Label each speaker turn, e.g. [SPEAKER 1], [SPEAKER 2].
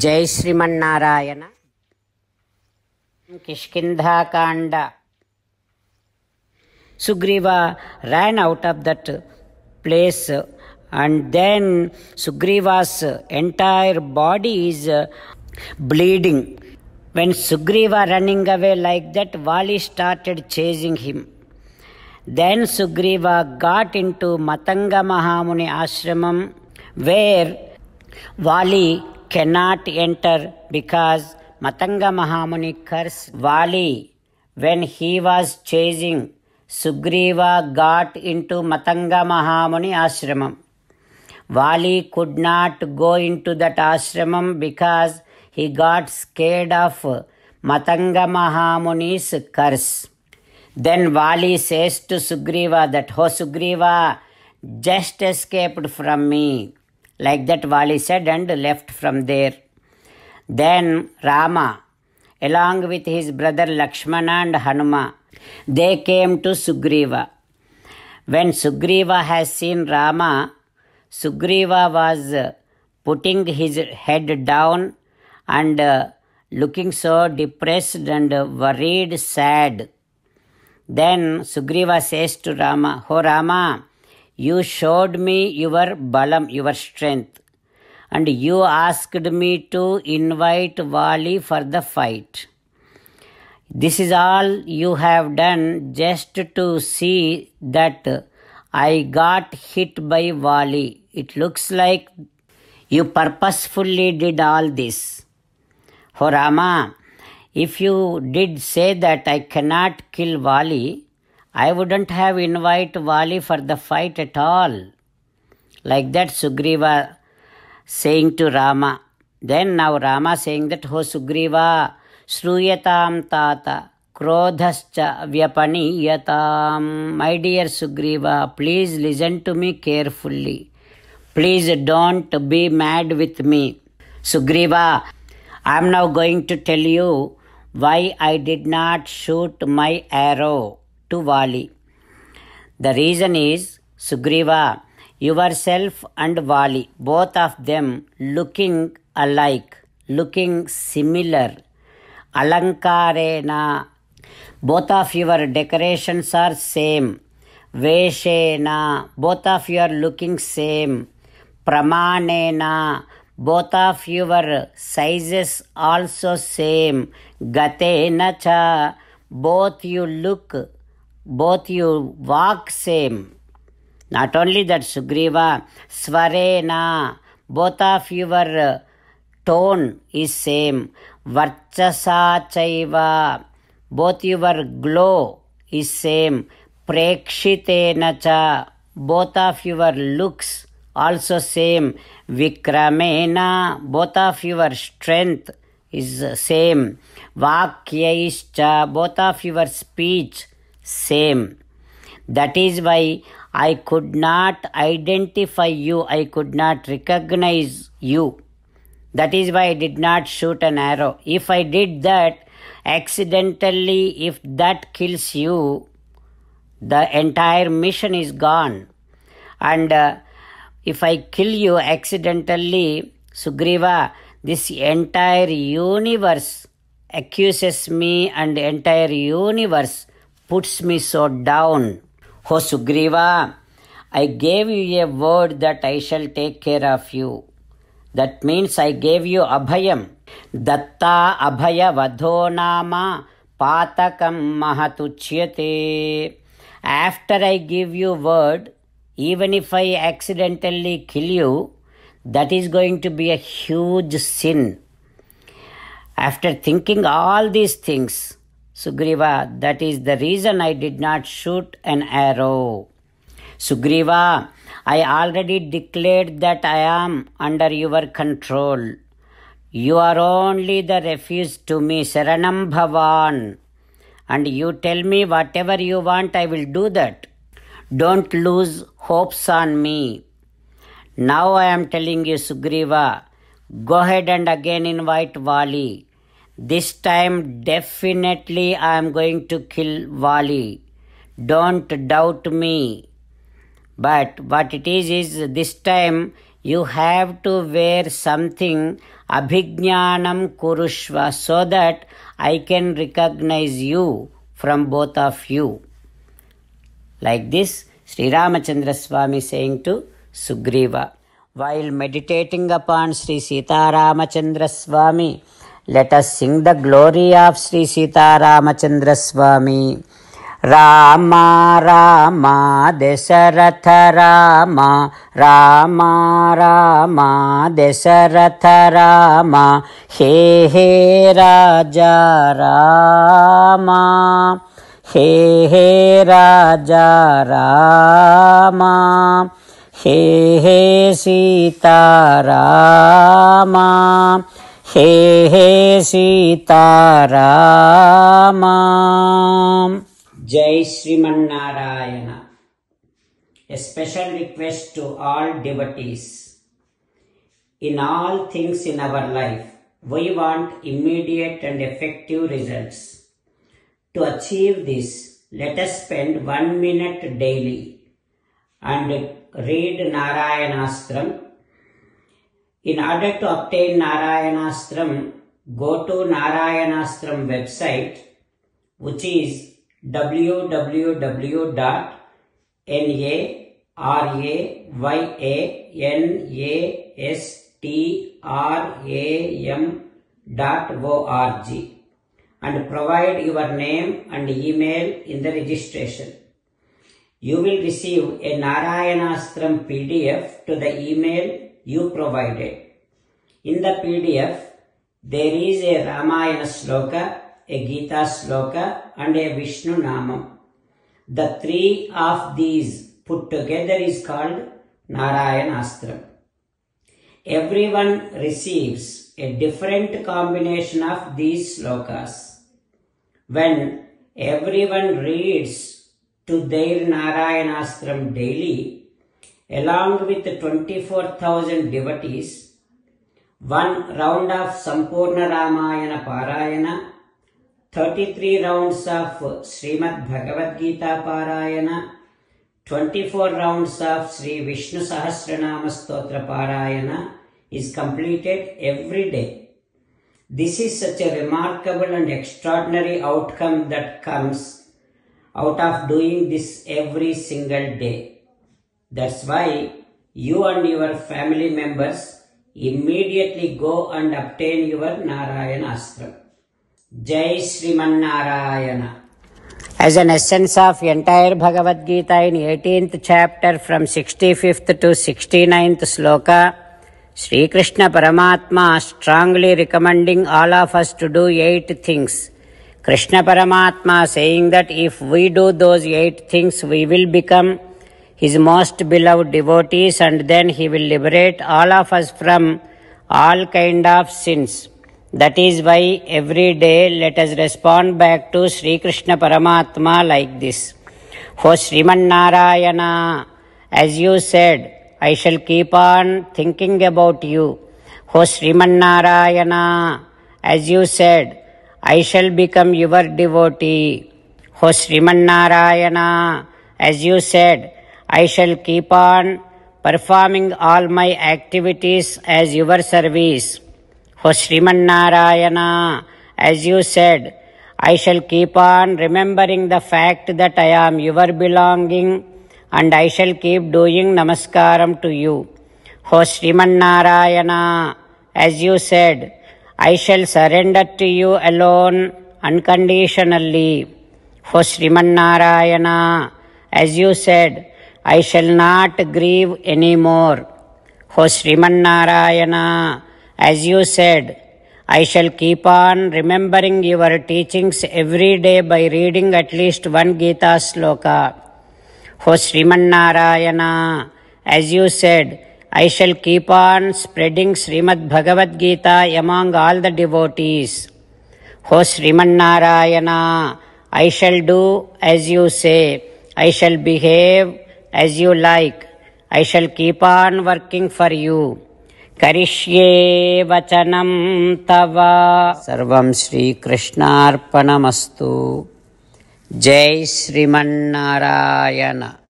[SPEAKER 1] Jai Srimannarayana. Kishkindha Kanda. Sugriva ran out of that place, and then Sugriva's entire body is bleeding. When Sugriva running away like that, Vali started chasing him. Then Sugriva got into Matanga Mahamuni ashramam, where Vali cannot enter because Matanga Mahamuni cursed Vali. When he was chasing, Sugriva got into Matanga Mahamuni ashramam. Vali could not go into that ashramam because he got scared of Matanga Mahamuni's curse. Then Vali says to Sugriva that, "Oh Sugriva, just escaped from me." Like that Vali said and left from there. Then Rama, along with his brother Lakshmana and Hanuma, they came to Sugriva. When Sugriva has seen Rama, Sugriva was putting his head down and looking so depressed and worried, sad. Then Sugriva says to Rama, "Oh Rama, you showed me your balam, your strength, and you asked me to invite Vali for the fight. This is all you have done just to see that I got hit by Vali. It looks like you purposefully did all this. Oh Rama, if you did say that I cannot kill Vali, I wouldn't have invited Vali for the fight at all." Like that Sugriva saying to Rama. Then now Rama saying that, "Oh Sugriva, Shruyatam Tata, Krodhascha Vyapaniyatam." My dear Sugriva, please listen to me carefully. Please don't be mad with me. Sugriva, I am now going to tell you why I did not shoot my arrow to Vali. The reason is, Sugriva, yourself and Vali, both of them looking alike, looking similar. Alankarena, both of your decorations are same. Veshena, both of you are looking same. Pramanena, both of your sizes also same. Gatena cha, both you walk same. Not only that, Sugriva, Svarena, both of your tone is same. Varchasa chaiva, both your glow is same. Prekshitena cha, both of your looks also same. Vikramena, both of your strength is same. Vakyaischa, both of your speech same. That is why I could not identify you, I could not recognize you. That is why I did not shoot an arrow. If I did that accidentally, if that kills you, the entire mission is gone. And if I kill you accidentally, Sugriva, this entire universe accuses me and the entire universe puts me so down. Oh Sugriva, I gave you a word that I shall take care of you. That means I gave you abhayam. Datta abhaya vadho nama patakam mahatuchyate. After I give you word, even if I accidentally kill you, that is going to be a huge sin. After thinking all these things, Sugriva, that is the reason I did not shoot an arrow. Sugriva, I already declared that I am under your control. You are only the refuge to me, Saranam Bhavan. And you tell me whatever you want, I will do that. Don't lose hopes on me. Now I am telling you, Sugriva, go ahead and again invite Vali. This time definitely I am going to kill Vali. Don't doubt me. But what it is this time You have to wear something abhijnanam kurushva so that I can recognize you from both of you. Like this, Sri Ramachandra Swami saying to Sugriva. While meditating upon Sri Sita Ramachandra Swami, let us sing the glory of Sri Sita Ramachandra Swami. Rama Rama Dasaratha Rama, Rama Rama Dasaratha Rama, He He Raja Rama, He He Raja Rama, He He Sita Rama, He He Sita Rama. Jai Sriman Narayana. A special request to all devotees. In all things in our life, we want immediate and effective results. To achieve this, let us spend 1 minute daily and read Narayanastram. In order to obtain Narayanastram, go to Narayanastram website, which is www.narayanastram.org and provide your name and email in the registration. You will receive a Narayanastram PDF to the email you provided. In the PDF, there is a Ramayana Sloka, a Gita Sloka and a Vishnu Namam. The three of these put together is called Narayanastram. Everyone receives a different combination of these slokas. When everyone reads to their Narayanastram daily, along with 24,000 devotees, 1 round of Sampurna Ramayana Parayana, 33 rounds of Srimad Bhagavad Gita Parayana, 24 rounds of Sri Vishnu Sahasranama Stotra Parayana is completed every day. This is such a remarkable and extraordinary outcome that comes out of doing this every single day. That's why you and your family members immediately go and obtain your Narayanastram. Jai Sriman Narayana. As an essence of entire Bhagavad Gita in 18th chapter from 65th to 69th sloka, Sri Krishna Paramatma strongly recommending all of us to do 8 things. Krishna Paramatma saying that if we do those 8 things, we will become His most beloved devotees and then He will liberate all of us from all kind of sins. That is why every day let us respond back to Sri Krishna Paramatma like this. O Sriman Narayana, as you said, I shall keep on thinking about you. O Sriman Narayana, as you said, I shall become your devotee. O Sriman Narayana, as you said, I shall keep on performing all my activities as your service. O Sriman Narayana, as you said, I shall keep on remembering the fact that I am your belonging and I shall keep doing namaskaram to you. O Sriman Narayana, as you said, I shall surrender to you alone unconditionally. O Sriman Narayana, as you said, I shall not grieve anymore. O Sriman Narayana, as you said, I shall keep on remembering your teachings every day by reading at least 1 Gita sloka. O Sriman Narayana, as you said, I shall keep on spreading Srimad Bhagavad Gita among all the devotees. O Sriman Narayana, I shall do as you say. I shall behave as you like. I shall keep on working for you. Karishye vachanam tava. Sarvam Shri Krishnarpanamastu. Jai Sriman Narayana.